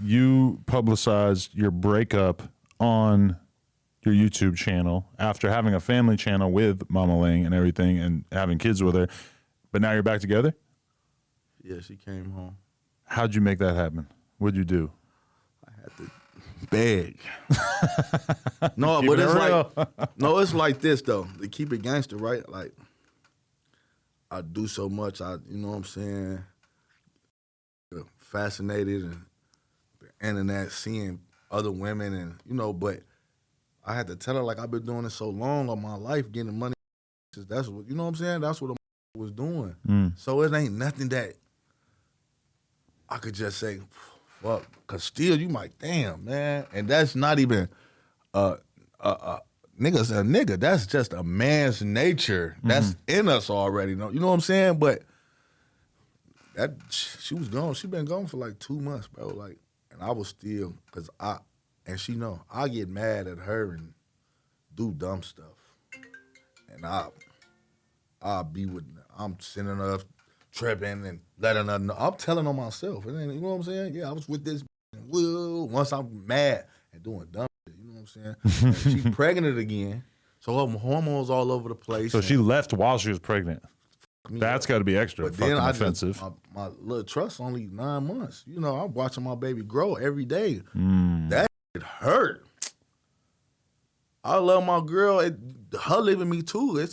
you publicized your breakup on your YouTube channel after having a family channel with Mama Ling and everything and having kids with her, but now you're back together? Yeah, she came home. How'd you make that happen? What'd you do? I had to beg. No, but it's like, no, it's like this though. To keep it gangster, right? Like, I do so much. You know what I'm saying? Fascinated and the internet, seeing other women, and you know, but I had to tell her like I've been doing it so long all my life, getting money. That's what, you know what I'm saying? That's what I was doing. So it ain't nothing that I could just say, fuck, cause still you might, damn, man. And that's not even nigga's a nigga. That's just a man's nature. That's in us already. You know what I'm saying? But that she was gone. She been gone for like 2 months, bro. Like, and I was still, cause and she know I get mad at her and do dumb stuff, and I'll be with. I'm sending her tripping and letting her know. I'm telling her myself. And then, you know what I'm saying? Yeah, I was with this. Once I'm mad and doing dumb shit, you know what I'm saying? And she pregnant again, so her hormones all over the place. So she left while she was pregnant. That's got to be extra but fucking then offensive. My little trust only 9 months. You know, I'm watching my baby grow every day. That shit hurt. I love my girl. Her living me too.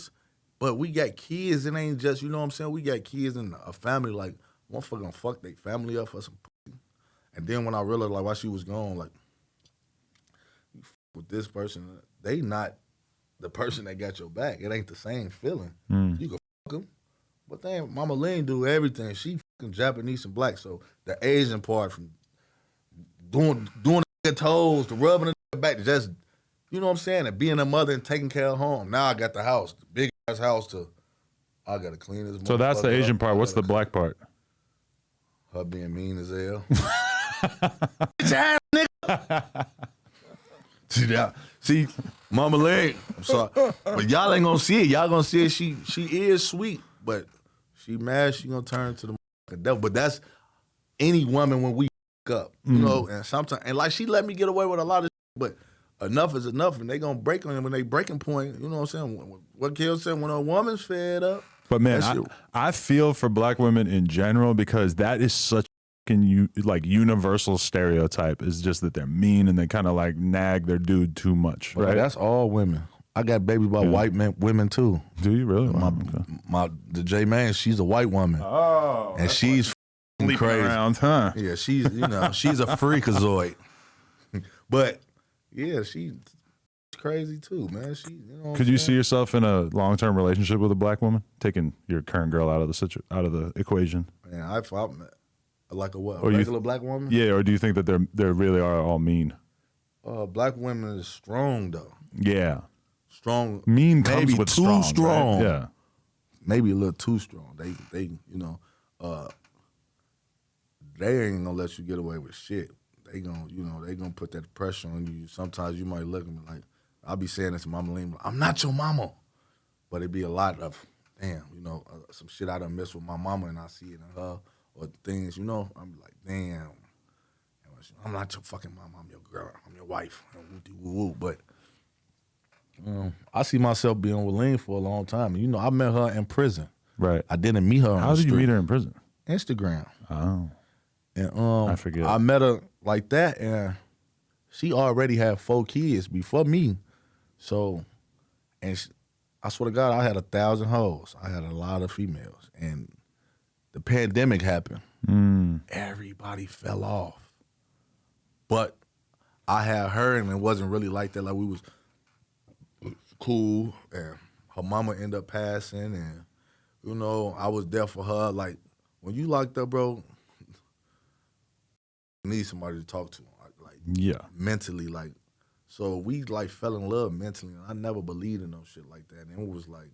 But we got kids. It ain't just, you know what I'm saying? We got kids in a family. Like, motherfucker gonna fuck their family up for some pussy. And then when I realized, like, while she was gone, like, you fuck with this person, they not the person that got your back. It ain't the same feeling. You can fuck them. But then Mama Ling do everything. She fucking Japanese and black. So the Asian part from doing the toes to rubbing the back to just, you know what I'm saying? And being a mother and taking care of home. Now I got the house, the big ass house I got to clean this. So that's the Asian part. What's the black part? Her being mean as hell. Bitch ass nigga. See, Mama Ling, I'm sorry. But y'all ain't gonna see it. Y'all gonna see it. She is sweet, but she mad, she gonna turn to the devil. But that's any woman when we up, you know, and sometimes, and like she let me get away with a lot of shit, but enough is enough, and they gonna break on him when they breaking point. You know what I'm saying? What Kill said, when a woman's fed up. But man, I feel for black women in general because that is such like universal stereotype. Is just that they're mean and they kind of like nag their dude too much, right? That's all women. I got babies by white women too. Do you really? The J Man, she's a white woman. Oh, and she's crazy around, huh? Yeah, she's she's a freakazoid. But yeah, she's crazy too, man. She, you know. Could you see yourself in a long-term relationship with a black woman, taking your current girl out of the equation? Yeah, I thought like a what? A regular black woman? Yeah, or do you think that they really are all mean? Black women is strong though. Yeah. Strong. Mean comes maybe with too strong. Right? Yeah. Maybe a little too strong. They you know, they ain't gonna let you get away with shit. They gonna put that pressure on you. Sometimes you might look at me like, I'll be saying this to Mama Ling, I'm not your mama. But it'd be a lot of, damn, you know, some shit I done missed with my mama and I see it in her, or things, you know, I'm like, damn, I'm not your fucking mama, I'm your girl, I'm your wife, but I see myself being with Ling for a long time. You know, I met her in prison. Right. I didn't meet her on How the did you street. meet her in prison? Instagram. Oh. And I forget. I met her like that, and she already had 4 kids before me. So, I swear to God, I had 1,000 hoes. I had a lot of females, and the pandemic happened. Everybody fell off, but I had her, and it wasn't really like that. Like, we was cool, and her mama ended up passing, and you know, I was there for her. Like, when you locked up, bro, you need somebody to talk to, like mentally, like. So we like fell in love mentally, and I never believed in no shit like that. And it was like,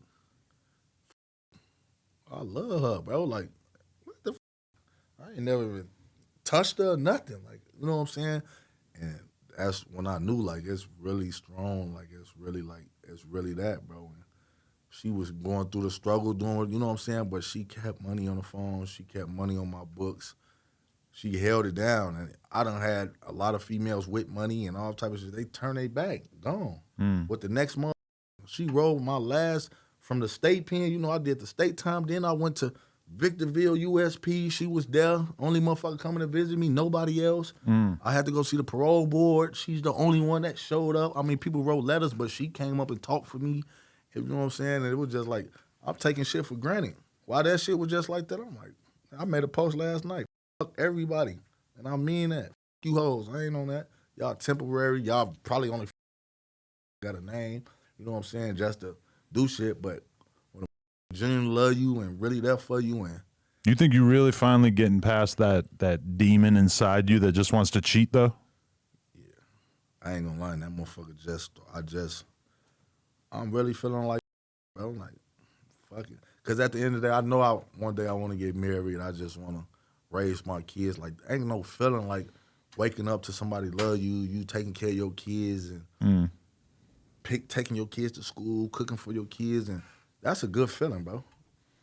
I love her, bro. Like, what the? I ain't never even touched her or nothing. Like, you know what I'm saying? And that's when I knew, like, it's really strong. Like, it's really that, bro. And she was going through the struggle, doing, you know what I'm saying? But she kept money on the phone. She kept money on my books. she held it down. And I done had a lot of females with money and all type of shit. They turn their back, gone. With the next month, she rolled my last from the state pen. You know, I did the state time. Then I went to Victorville USP. She was there. Only motherfucker coming to visit me. Nobody else. I had to go see the parole board. She's the only one that showed up. I mean, people wrote letters, but she came up and talked for me. You know what I'm saying? And it was just like, I'm taking shit for granted. Why that shit was just like that? I'm like, I made a post last night. Fuck everybody. And I mean that. Fuck you hoes. I ain't on that. Y'all temporary. Y'all probably only got a name. You know what I'm saying? Just to do shit. But when a genuinely love you and really there for you, and You think you really finally getting past that demon inside you that just wants to cheat though? I ain't gonna lie, that motherfucker I'm really feeling like, bro, like, fuck it. Because at the end of the day, I know one day I want to get married. I just want to raise my kids. Like, ain't no feeling like waking up to somebody love you, you taking care of your kids, and taking your kids to school, cooking for your kids, and that's a good feeling, bro.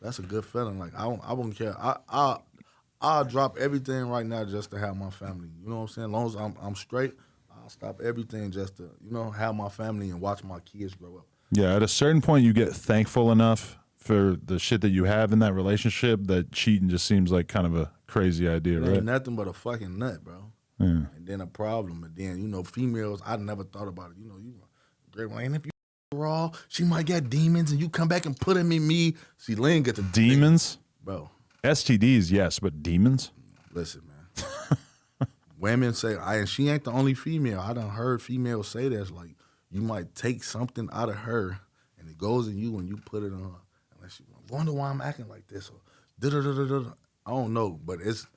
That's a good feeling. Like, I won't care. I'll drop everything right now just to have my family. You know what I'm saying? As long as I'm straight, I'll stop everything just to, have my family and watch my kids grow up. Yeah, at a certain point, you get thankful enough for the shit that you have in that relationship that cheating just seems like kind of a crazy idea, It right? ain't nothing but a fucking nut, bro. Yeah. And then a problem. And then, females, I never thought about it. You great one. And if you raw, she might get demons and you come back and put them in me. See, Ling get the Demons? Bro. STDs, yes, but demons? Listen, man. Women say, and she ain't the only female. I done heard females say that. It's like, you might take something out of her and it goes in you and you put it on her. And she wonder why I'm acting like this. Or da-da-da-da-da. I don't know, but it's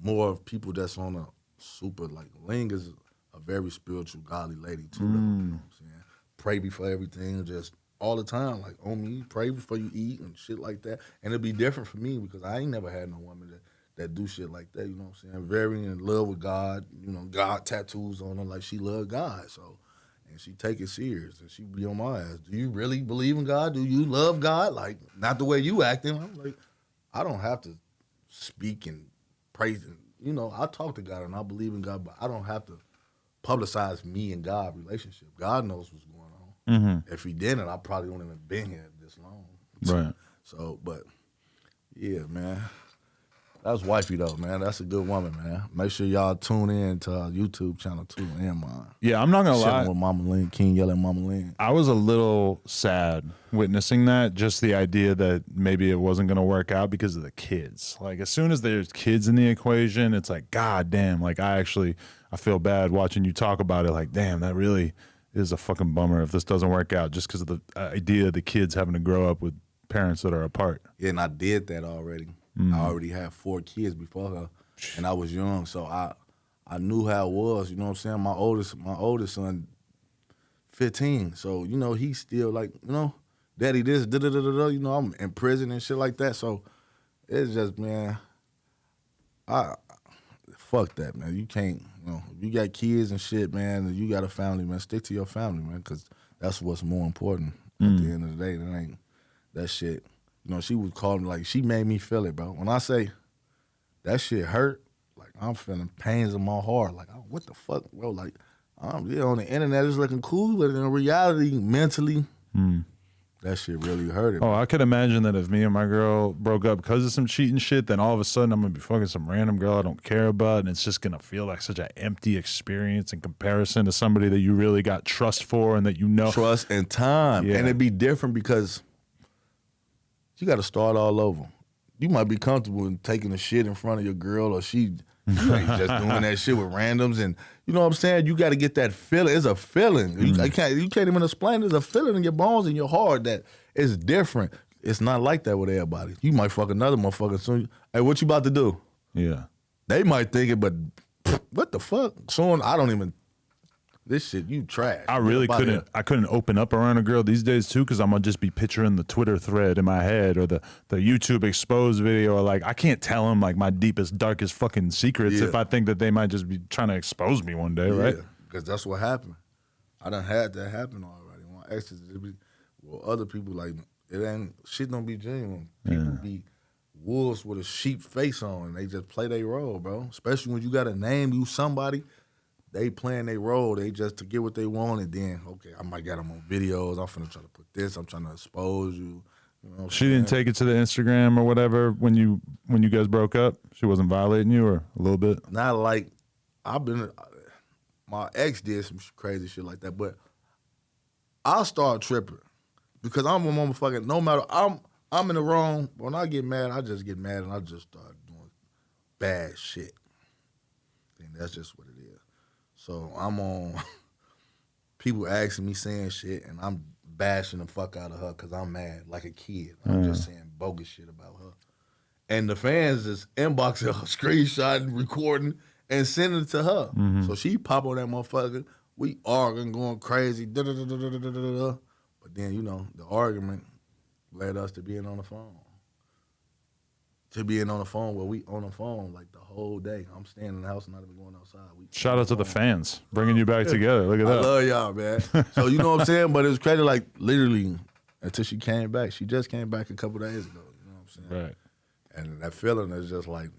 more of people that's on a super, like, Ling is a very spiritual, godly lady, too. Though, you know what I'm saying? Pray before everything, just all the time, like, on me, pray before you eat and shit like that. And it'll be different for me because I ain't never had no woman that do shit like that, you know what I'm saying? Very in love with God, God tattoos on her like she love God, so. And she take it serious, and she be on my ass. Do you really believe in God? Do you love God? Like, not the way you acting. I'm like, I don't have to speak and praise him. I talk to God and I believe in God, but I don't have to publicize me and God relationship. God knows what's going on. Mm-hmm. If he didn't, I probably wouldn't have been here this long. Right. So, but yeah, man. That's wifey though, man. That's a good woman, man. Make sure y'all tune in to our YouTube channel too, and mine. Yeah, I'm not gonna lie. With Mama Ling, King Yella and Mama Ling. I was a little sad witnessing that, just the idea that maybe it wasn't gonna work out because of the kids. Like, as soon as there's kids in the equation, it's like, God damn, like I feel bad watching you talk about it, like, damn, that really is a fucking bummer if this doesn't work out just because of the idea of the kids having to grow up with parents that are apart. Yeah, and I did that already. I already had 4 kids before her, and I was young, so I knew how it was. You know what I'm saying? My oldest son, 15. So he's still like, daddy this, da da da da. I'm in prison and shit like that. So it's just, man, fuck that, man. You can't, if you got kids and shit, man, and you got a family, man, stick to your family, man, because that's what's more important at the end of the day. That ain't that shit. She would call me, like, she made me feel it, bro. When I say that shit hurt, like, I'm feeling pains in my heart. Like, what the fuck, bro? Like, on the internet it's looking cool, but in reality, mentally, that shit really hurt it. Oh, I could imagine that if me and my girl broke up because of some cheating shit, then all of a sudden I'm going to be fucking some random girl I don't care about, and it's just going to feel like such an empty experience in comparison to somebody that you really got trust for and that you know. Trust and time. Yeah. And it'd be different because you got to start all over. You might be comfortable in taking a shit in front of your girl, or you ain't just doing that shit with randoms, and you know what I'm saying? You got to get that feeling. It's a feeling. You can't even explain it. There's a feeling in your bones and your heart that it's different. It's not like that with everybody. You might fuck another motherfucker soon. Hey, what you about to do? Yeah. They might think it, but what the fuck? Soon, I don't even. This shit, you trash. I really couldn't. I couldn't open up around a girl these days too, because I'm gonna just be picturing the Twitter thread in my head or the YouTube exposed video. Or like, I can't tell them like my deepest, darkest fucking secrets if I think that they might just be trying to expose me one day, right? Because that's what happened. I done had that happen already. My exes, other people, like, shit don't be genuine. People be wolves with a sheep face on, and they just play their role, bro. Especially when you got to name you somebody, they playing their role. They just to get what they want, and then okay, I might get them on videos. I'm finna try to put this. I'm trying to expose you. You know what I'm She didn't take it to the Instagram or whatever when you guys broke up. She wasn't violating you, or a little bit. Not like my ex did some crazy shit like that, but I start tripping because I'm a motherfucker. No matter I'm in the wrong. When I get mad, I just get mad and I just start doing bad shit. And that's just what it is. So I'm on people asking me saying shit, and I'm bashing the fuck out of her because I'm mad like a kid. I'm just saying bogus shit about her. And the fans is inboxing her, screenshotting, recording, and sending it to her. So she pop on that motherfucker. We arguing, going crazy. Da, da, da, da, da, da, da, da. But then, you know, the argument led us to being on the phone. To being on the phone where we on the phone like the whole day. I'm staying in the house and not even going outside. Shout out to the fans bringing you back together. Look at that. I love y'all, man. So you know what I'm saying? But it was crazy, like literally until she came back. She just came back a couple days ago. You know what I'm saying? Right. And that feeling is just like,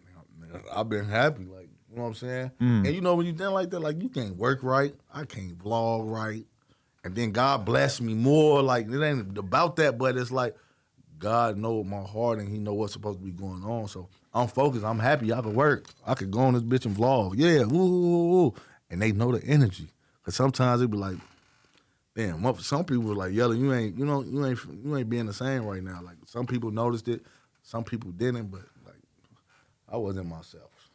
man, I've been happy. Like, you know what I'm saying? And you know when you think like that, like you can't work right. I can't vlog right. And then God bless me more. Like it ain't about that, but it's like God know my heart and he know what's supposed to be going on. So I'm focused. I'm happy. I can work. I could go on this bitch and vlog. Yeah, woo, woo, woo. And they know the energy. Cause sometimes it be like, damn, some people were like, Yella, you ain't being the same right now. Like some people noticed it, some people didn't, but like I wasn't myself.